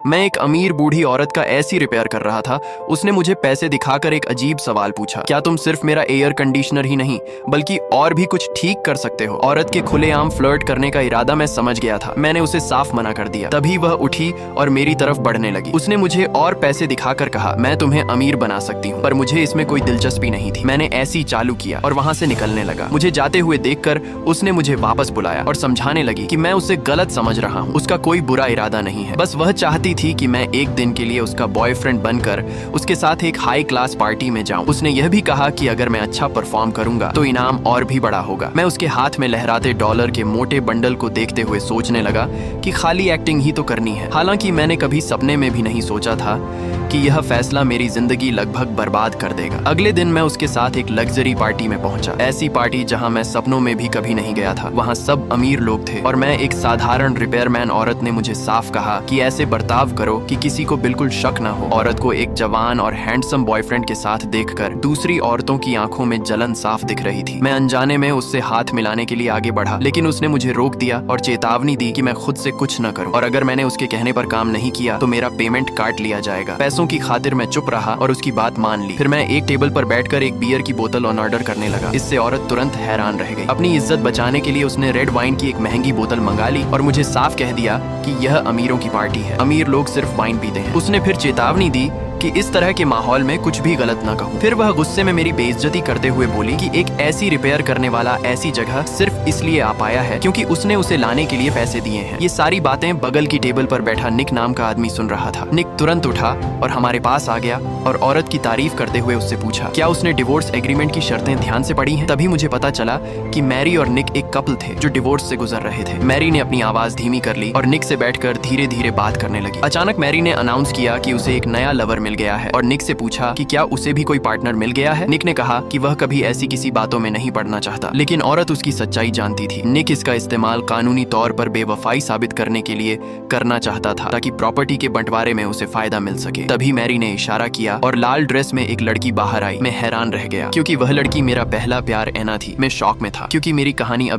मैं एक अमीर बूढ़ी औरत का एसी रिपेयर कर रहा था। उसने मुझे पैसे दिखाकर एक अजीब सवाल पूछा, क्या तुम सिर्फ मेरा एयर कंडीशनर ही नहीं बल्कि और भी कुछ ठीक कर सकते हो? औरत के खुलेआम फ्लर्ट करने का इरादा मैं समझ गया था। मैंने उसे साफ मना कर दिया। तभी वह उठी और मेरी तरफ बढ़ने लगी। उसने मुझे और पैसे दिखाकर कहा, मैं तुम्हें अमीर बना सकती हूँ, पर मुझे इसमें कोई दिलचस्पी नहीं थी। मैंने एसी चालू किया और वहां से निकलने लगा। मुझे जाते हुए देखकर उसने मुझे वापस बुलाया और समझाने लगी कि मैं उसे गलत समझ रहा हूँ। उसका कोई बुरा इरादा नहीं है, बस वह चाहती थी कि मैं एक दिन के लिए उसका बॉयफ्रेंड बनकर उसके साथ एक हाई क्लास पार्टी में जाऊं। उसने यह भी कहा कि अगर मैं अच्छा परफॉर्म करूंगा तो इनाम और भी बड़ा होगा। मैं उसके हाथ में लहराते डॉलर के मोटे बंडल को देखते हुए सोचने लगा कि खाली एक्टिंग ही तो करनी है। हालांकि मैंने कभी सपने में भी नहीं सोचा था कि यह फैसला मेरी जिंदगी लगभग बर्बाद कर देगा। अगले दिन मैं उसके साथ एक लग्जरी पार्टी में पहुंचा, ऐसी पार्टी जहां मैं सपनों में भी कभी नहीं गया था। वहां सब अमीर लोग थे और मैं एक साधारण रिपेयरमैन। औरत ने मुझे साफ कहा कि ऐसे बर्ताव करो कि किसी को बिल्कुल शक न हो। औरत को एक जवान और हैंडसम बॉयफ्रेंड के साथ देखकर दूसरी औरतों की आंखों में जलन साफ दिख रही थी। मैं अनजाने में उससे हाथ मिलाने के लिए आगे बढ़ा, लेकिन उसने मुझे रोक दिया और चेतावनी दी कि मैं खुद से कुछ न करूं और अगर मैंने उसके कहने पर काम नहीं किया तो मेरा पेमेंट काट लिया जाएगा। पैसों की खातिर मैं चुप रहा और उसकी बात मान ली। फिर मैं एक टेबल पर बैठकर एक बियर की बोतल ऑन ऑर्डर करने लगा। इससे औरत तुरंत हैरान रह गई। अपनी इज्जत बचाने के लिए उसने रेड वाइन की एक महंगी बोतल मंगा ली और मुझे साफ कह दिया कि यह अमीरों की पार्टी है, अमीर लोग सिर्फ वाइन पीते हैं। उसने फिर चेतावनी दी कि इस तरह के माहौल में कुछ भी गलत ना कहूं। फिर वह गुस्से में मेरी बेइज्जती करते हुए बोली कि एक ऐसी रिपेयर करने वाला ऐसी जगह सिर्फ इसलिए आ पाया है क्योंकि उसने उसे लाने के लिए पैसे दिए हैं। ये सारी बातें बगल की टेबल पर बैठा निक नाम का आदमी सुन रहा था। निक तुरंत उठा और हमारे पास आ गया और औरत की तारीफ करते हुए उससे पूछा, क्या उसने डिवोर्स एग्रीमेंट की शर्तें ध्यान से पढ़ी हैं? तभी मुझे पता चला कि मैरी और निक एक कपल थे जो डिवोर्स से गुजर रहे थे। मैरी ने अपनी आवाज धीमी कर ली और निक से बैठकर धीरे धीरे बात करने लगी। अचानक मैरी ने अनाउंस किया कि उसे एक नया लवर मिल गया है और निक से पूछा कि क्या उसे भी कोई पार्टनर मिल गया है। निक ने कहा कि वह कभी ऐसी किसी बातों में नहीं पड़ना चाहता, लेकिन औरत उसकी सच्चाई जानती थी। निक इसका इस्तेमाल कानूनी तौर पर बेवफाई साबित करने के लिए करना चाहता था ताकि प्रॉपर्टी के बंटवारे में उसे फायदा मिल सके। तभी मैरी ने इशारा किया और लाल ड्रेस में एक लड़की बाहर आई। मैं हैरान रह गया क्योंकि वह लड़की मेरा पहला प्यार एना थी। मैं शॉक में था क्योंकि मेरी कहानी अब